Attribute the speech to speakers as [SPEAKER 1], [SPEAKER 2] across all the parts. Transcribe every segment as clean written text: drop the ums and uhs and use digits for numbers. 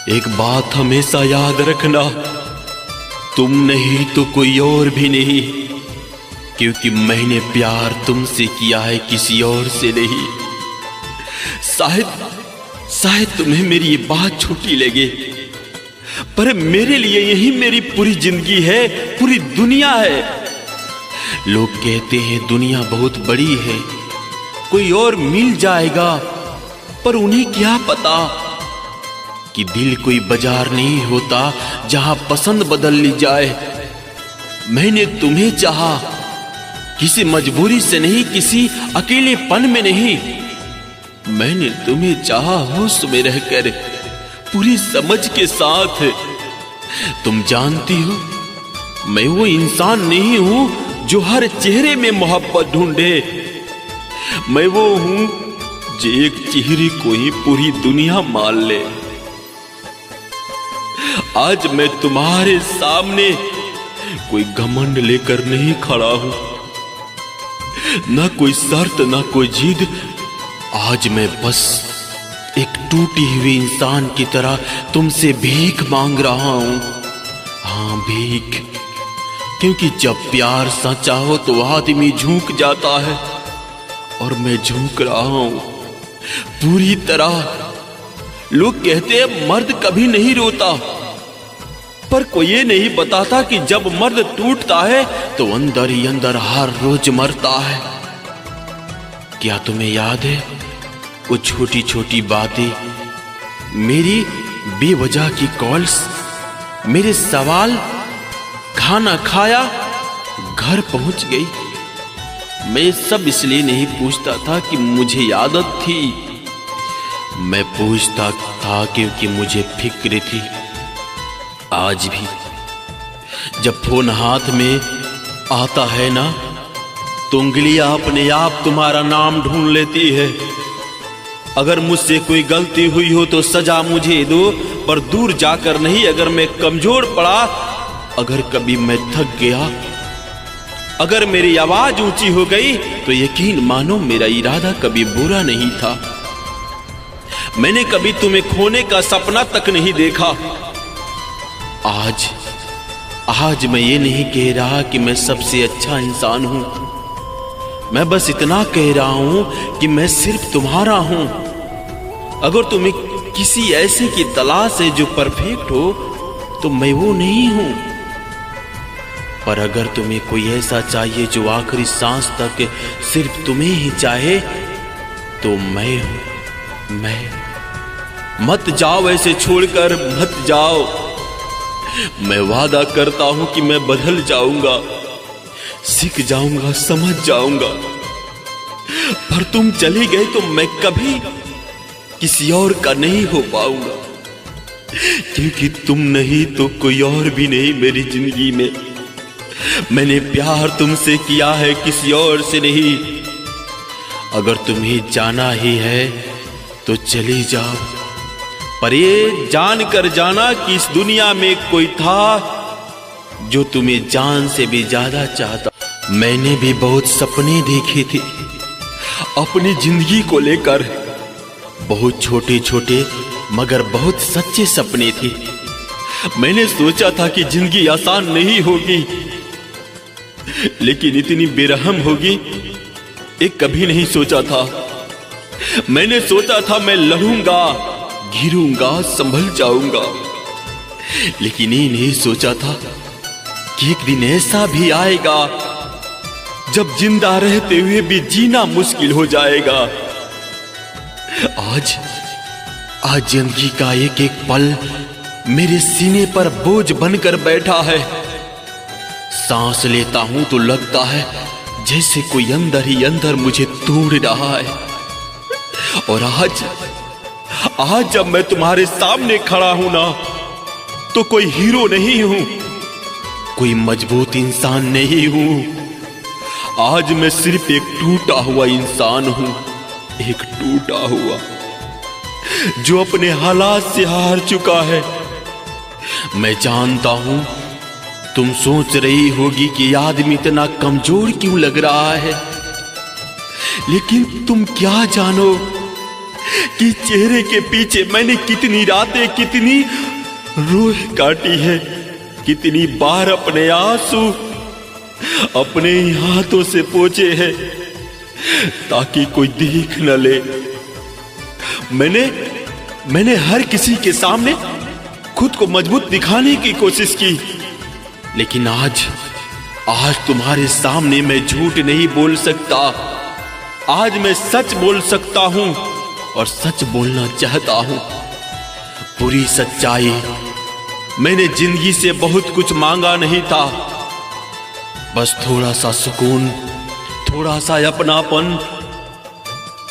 [SPEAKER 1] एक बात हमेशा याद रखना, तुम नहीं तो कोई और भी नहीं, क्योंकि मैंने प्यार तुमसे किया है, किसी और से नहीं। शायद तुम्हें मेरी ये बात छोटी लगे, पर मेरे लिए यही मेरी पूरी जिंदगी है, पूरी दुनिया है। लोग कहते हैं दुनिया बहुत बड़ी है, कोई और मिल जाएगा, पर उन्हें क्या पता कि दिल कोई बाजार नहीं होता जहां पसंद बदल ली जाए। मैंने तुम्हें चाहा, किसी मजबूरी से नहीं, किसी अकेलेपन में नहीं। मैंने तुम्हें चाहा होश में रहकर, पूरी समझ के साथ। तुम जानती हो मैं वो इंसान नहीं हूं जो हर चेहरे में मोहब्बत ढूंढे। मैं वो हूं जो एक चेहरे को ही पूरी दुनिया मान ले। आज मैं तुम्हारे सामने कोई घमंड लेकर नहीं खड़ा हूं, ना कोई शर्त, ना कोई जिद। आज मैं बस एक टूटी हुई इंसान की तरह तुमसे भीख मांग रहा हूं। हाँ, भीख, क्योंकि जब प्यार सच्चा हो तो आदमी झुक जाता है, और मैं झुक रहा हूं पूरी तरह। लोग कहते हैं मर्द कभी नहीं रोता, पर कोई ये नहीं बताता कि जब मर्द टूटता है तो अंदर ही अंदर हर रोज मरता है। क्या तुम्हें याद है वो छोटी छोटी बातें, मेरी बेवजह की कॉल्स, मेरे सवाल, खाना खाया, घर पहुंच गई। मैं सब इसलिए नहीं पूछता था कि मुझे आदत थी, मैं पूछता था क्योंकि मुझे फिक्र थी। आज भी जब फोन हाथ में आता है ना, तो उंगलियां अपने आप तुम्हारा नाम ढूंढ लेती है। अगर मुझसे कोई गलती हुई हो तो सजा मुझे दो, पर दूर जाकर नहीं। अगर मैं कमजोर पड़ा, अगर कभी मैं थक गया, अगर मेरी आवाज ऊंची हो गई, तो यकीन मानो मेरा इरादा कभी बुरा नहीं था। मैंने कभी तुम्हें खोने का सपना तक नहीं देखा। आज मैं ये नहीं कह रहा कि मैं सबसे अच्छा इंसान हूं, मैं बस इतना कह रहा हूं कि मैं सिर्फ तुम्हारा हूं। अगर तुम्हें किसी ऐसे की तलाश है जो परफेक्ट हो, तो मैं वो नहीं हूं। पर अगर तुम्हें कोई ऐसा चाहिए जो आखिरी सांस तक सिर्फ तुम्हें ही चाहे, तो मैं हूं। मैं मत जाओ, ऐसे छोड़कर मत जाओ। मैं वादा करता हूं कि मैं बदल जाऊंगा, सीख जाऊंगा, समझ जाऊंगा। पर तुम चली गई तो मैं कभी किसी और का नहीं हो पाऊंगा, क्योंकि तुम नहीं तो कोई और भी नहीं मेरी जिंदगी में। मैंने प्यार तुमसे किया है, किसी और से नहीं। अगर तुम्हें जाना ही है तो चली जाओ, पर ये जान कर जाना कि इस दुनिया में कोई था जो तुम्हें जान से भी ज्यादा चाहता। मैंने भी बहुत सपने देखे थे अपनी जिंदगी को लेकर, बहुत छोटे छोटे मगर बहुत सच्चे सपने थे। मैंने सोचा था कि जिंदगी आसान नहीं होगी, लेकिन इतनी बेरहम होगी ये कभी नहीं सोचा था। मैंने सोचा था मैं लड़ूंगा, गिरूंगा, संभल जाऊंगा, लेकिन ये नहीं सोचा था कि एक दिन ऐसा भी आएगा जब जिंदा रहते हुए भी जीना मुश्किल हो जाएगा। आज जिंदगी का एक एक पल मेरे सीने पर बोझ बनकर बैठा है। सांस लेता हूं तो लगता है जैसे कोई अंदर ही अंदर मुझे तोड़ रहा है। और आज जब मैं तुम्हारे सामने खड़ा हूं ना, तो कोई हीरो नहीं हूं, कोई मजबूत इंसान नहीं हूं। आज मैं सिर्फ एक टूटा हुआ इंसान हूं, एक टूटा हुआ जो अपने हालात से हार चुका है। मैं जानता हूं तुम सोच रही होगी कि आदमी इतना कमजोर क्यों लग रहा है, लेकिन तुम क्या जानो कि चेहरे के पीछे मैंने कितनी रातें, कितनी रूह काटी है, कितनी बार अपने आंसू अपने ही हाथों से पोंछे हैं ताकि कोई देख न ले। मैंने हर किसी के सामने खुद को मजबूत दिखाने की कोशिश की, लेकिन आज तुम्हारे सामने मैं झूठ नहीं बोल सकता। आज मैं सच बोल सकता हूं और सच बोलना चाहता हूं। पूरी सच्चाई, मैंने जिंदगी से बहुत कुछ मांगा नहीं था, बस थोड़ा सा सुकून, थोड़ा सा अपनापन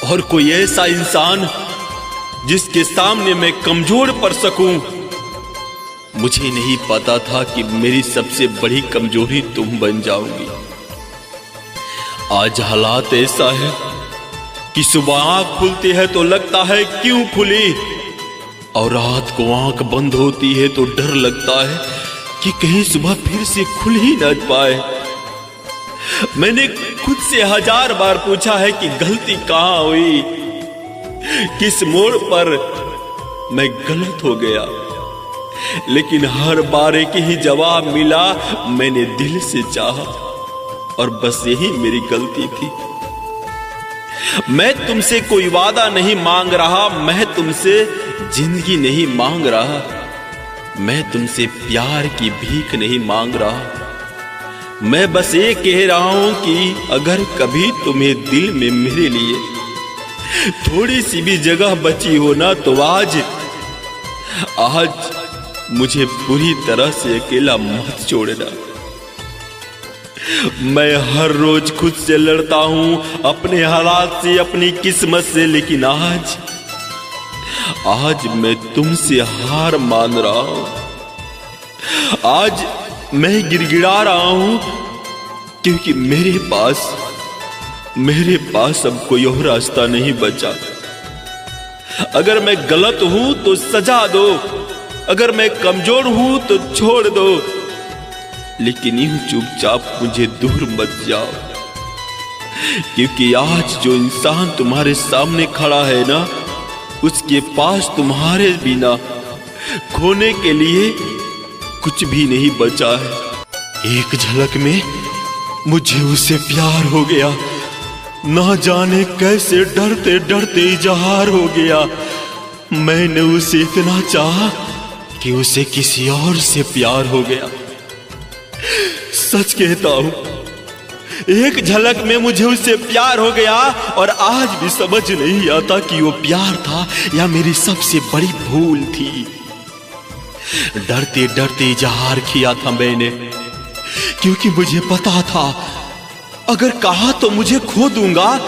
[SPEAKER 1] और कोई ऐसा इंसान जिसके सामने मैं कमजोर पड़ सकूं। मुझे नहीं पता था कि मेरी सबसे बड़ी कमजोरी तुम बन जाओगी। आज हालात ऐसा है कि सुबह आंख खुलती है तो लगता है क्यों खुली, और रात को आंख बंद होती है तो डर लगता है कि कहीं सुबह फिर से खुल ही न पाए। मैंने खुद से 1000 बार पूछा है कि गलती कहां हुई, किस मोड़ पर मैं गलत हो गया, लेकिन हर बार एक ही जवाब मिला, मैंने दिल से चाहा और बस यही मेरी गलती थी। मैं तुमसे कोई वादा नहीं मांग रहा, मैं तुमसे जिंदगी नहीं मांग रहा, मैं तुमसे प्यार की भीख नहीं मांग रहा। मैं बस ये कह रहा हूं कि अगर कभी तुम्हें दिल में मेरे लिए थोड़ी सी भी जगह बची हो ना, तो आज मुझे पूरी तरह से अकेला मत छोड़ना। मैं हर रोज खुद से लड़ता हूं, अपने हालात से, अपनी किस्मत से, लेकिन आज मैं तुमसे हार मान रहा हूं। आज मैं गिड़गिड़ा रहा हूं क्योंकि मेरे पास अब कोई और रास्ता नहीं बचा। अगर मैं गलत हूं तो सजा दो, अगर मैं कमजोर हूं तो छोड़ दो, लेकिन यूं चुपचाप मुझे दूर मत जाओ, क्योंकि आज जो इंसान तुम्हारे सामने खड़ा है ना, उसके पास तुम्हारे बिना खोने के लिए कुछ भी नहीं बचा है। एक झलक में मुझे उससे प्यार हो गया, ना जाने कैसे डरते डरते इजहार हो गया। मैंने उसे इतना चाहा कि उसे किसी और से प्यार हो गया। सच कहता हूं, एक झलक में मुझे उससे प्यार हो गया और आज भी समझ नहीं आता कि वो प्यार था या मेरी सबसे बड़ी भूल थी। डरते डरते इजहार किया था मैंने, क्योंकि मुझे पता था अगर कहा तो मुझे खो दूंगा,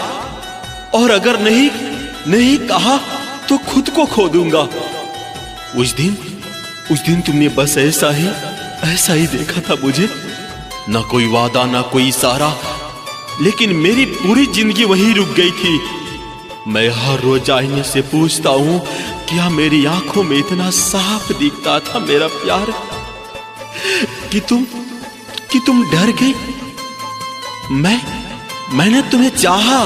[SPEAKER 1] और अगर नहीं कहा तो खुद को खो दूंगा। उस दिन तुमने बस ऐसा ही देखा था मुझे, ना कोई वादा, ना कोई इशारा, लेकिन मेरी पूरी जिंदगी वहीं रुक गई थी। मैं हर रोज आईने से पूछता हूं, क्या मेरी आंखों में इतना साफ दिखता था मेरा प्यार कि तुम डर गई? मैंने तुम्हें चाहा,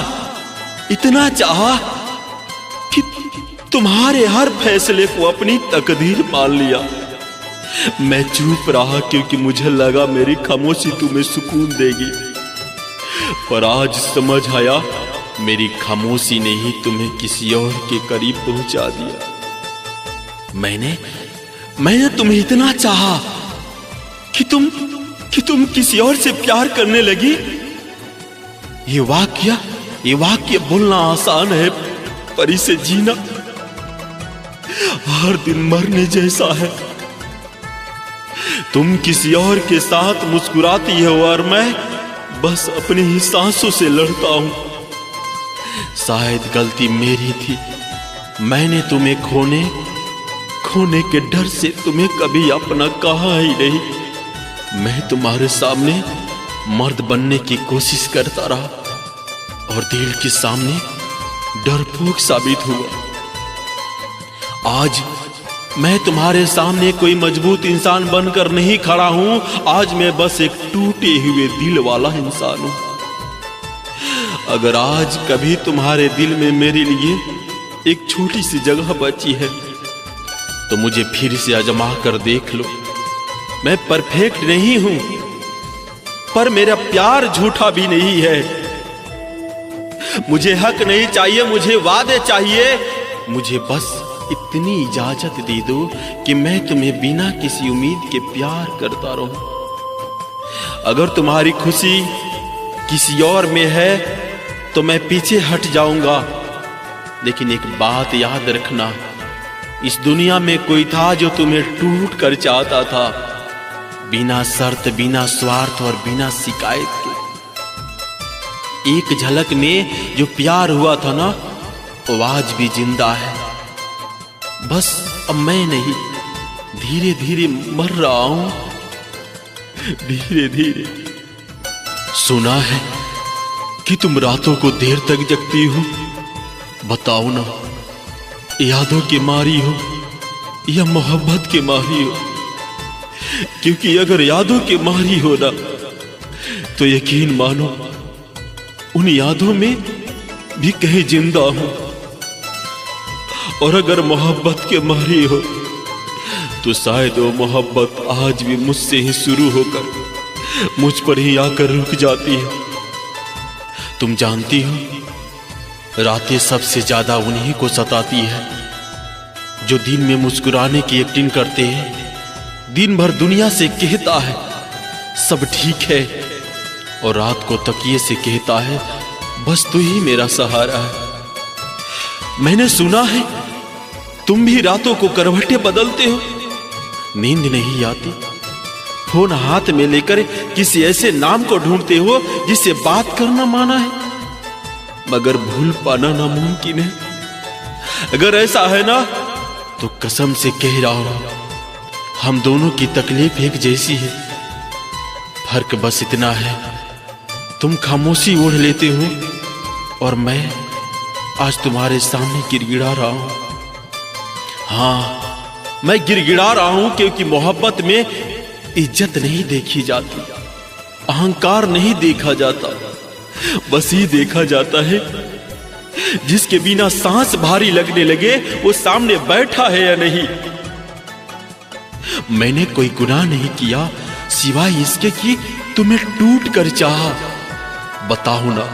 [SPEAKER 1] इतना चाहा कि तुम्हारे हर फैसले को अपनी तकदीर मान लिया। मैं चुप रहा क्योंकि मुझे लगा मेरी खामोशी तुम्हें सुकून देगी, पर आज समझ आया मेरी खामोशी ने ही तुम्हें किसी और के करीब पहुंचा दिया। मैंने तुम्हें इतना चाहा कि तुम किसी और से प्यार करने लगी। ये वाक्य बोलना आसान है, पर इसे जीना हर दिन मरने जैसा है। तुम किसी और के साथ मुस्कुराती हो और मैं बस अपनी ही सांसों से लड़ता हूं। शायद गलती मेरी थी, मैंने तुम्हें खोने के डर से तुम्हें कभी अपना कहा ही नहीं। मैं तुम्हारे सामने मर्द बनने की कोशिश करता रहा और दिल के सामने डरपोक साबित हुआ। आज मैं तुम्हारे सामने कोई मजबूत इंसान बनकर नहीं खड़ा हूं, आज मैं बस एक टूटे हुए दिल वाला इंसान हूं। अगर आज कभी तुम्हारे दिल में मेरे लिए एक छोटी सी जगह बची है, तो मुझे फिर से आजमा कर देख लो। मैं परफेक्ट नहीं हूं, पर मेरा प्यार झूठा भी नहीं है। मुझे हक नहीं चाहिए, मुझे वादे चाहिए। मुझे बस इतनी इजाजत दे दो कि मैं तुम्हें बिना किसी उम्मीद के प्यार करता रहूं। अगर तुम्हारी खुशी किसी और में है तो मैं पीछे हट जाऊंगा, लेकिन एक बात याद रखना, इस दुनिया में कोई था जो तुम्हें टूट कर चाहता था, बिना शर्त, बिना स्वार्थ और बिना शिकायत के। एक झलक में जो प्यार हुआ था ना, वो आज भी जिंदा है। बस अब मैं नहीं, धीरे धीरे मर रहा हूं, धीरे धीरे। सुना है कि तुम रातों को देर तक जगती हो। बताओ ना, यादों के मारी हो या मोहब्बत के मारी हो? क्योंकि अगर यादों के मारी हो ना, तो यकीन मानो उन यादों में भी कहीं जिंदा हूं। और अगर मोहब्बत के मारी हो तो शायद वो मोहब्बत आज भी मुझसे ही शुरू होकर मुझ पर ही आकर रुक जाती है। तुम जानती हो, रातें सबसे ज्यादा उन्हीं को सताती है जो दिन में मुस्कुराने की एक्टिंग करते हैं, दिन भर दुनिया से कहता है सब ठीक है, और रात को तकिए से कहता है बस तू ही मेरा सहारा है। मैंने सुना है तुम भी रातों को करवटें बदलते हो, नींद नहीं आती, फोन हाथ में लेकर किसी ऐसे नाम को ढूंढते हो जिससे बात करना माना है, मगर भूल पाना नामुमकिन है। अगर ऐसा है ना, तो कसम से कह रहा हूं, हम दोनों की तकलीफ एक जैसी है। फर्क बस इतना है, तुम खामोशी ओढ़ लेते हो और मैं आज तुम्हारे सामने गिड़गिड़ा रहा हूं। हाँ, मैं गिड़गिड़ा रहा हूं क्योंकि मोहब्बत में इज्जत नहीं देखी जाती, अहंकार नहीं देखा जाता, बस ही देखा जाता है जिसके बिना सांस भारी लगने लगे वो सामने बैठा है या नहीं। मैंने कोई गुनाह नहीं किया सिवाय इसके कि तुम्हें टूट कर चाहा। बताओ ना,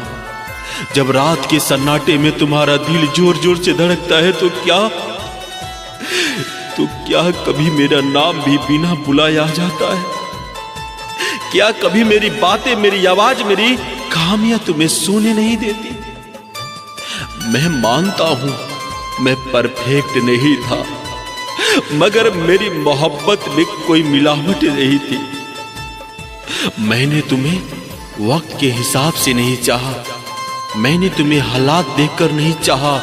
[SPEAKER 1] जब रात के सन्नाटे में तुम्हारा दिल जोर जोर से धड़कता है तो क्या कभी मेरा नाम भी बिना बुलाए आ जाता है? क्या कभी मेरी बातें, मेरी आवाज, मेरी कहानियां तुम्हें सोने नहीं देती? मैं मानता हूं मैं परफेक्ट नहीं था, मगर मेरी मोहब्बत में कोई मिलावट नहीं थी। मैंने तुम्हें वक्त के हिसाब से नहीं चाहा, मैंने तुम्हें हालात देखकर नहीं चाहा,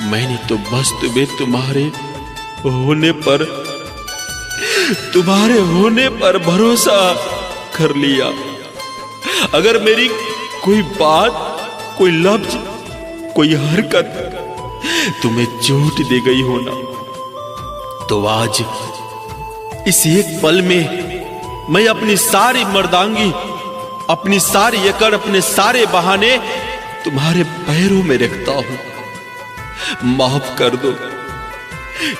[SPEAKER 1] मैंने तो बस तुम्हें तुम्हारे होने पर भरोसा कर लिया। अगर मेरी कोई बात, कोई लफ्ज, कोई हरकत तुम्हें चोट दे गई हो ना, तो आज इस एक पल में मैं अपनी सारी मर्दांगी, अपनी सारी अकड़, अपने सारे बहाने तुम्हारे पैरों में रखता हूं। माफ कर दो,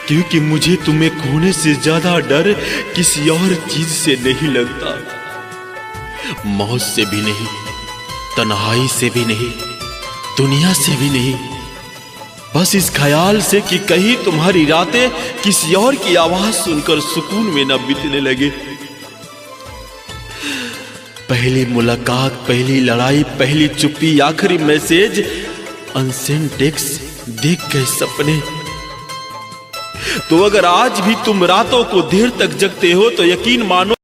[SPEAKER 1] क्योंकि मुझे तुम्हें खोने से ज्यादा डर किसी और चीज से नहीं लगता। मौत से भी नहीं, तन्हाई से भी नहीं, दुनिया से भी नहीं, बस इस ख्याल से कि कहीं तुम्हारी रातें किसी और की आवाज सुनकर सुकून में न बीतने लगे। पहली मुलाकात, पहली लड़ाई, पहली चुप्पी, आखिरी मैसेज, अनसेंड टेक्स्ट, देख गए सपने। तो अगर आज भी तुम रातों को देर तक जगते हो तो यकीन मानो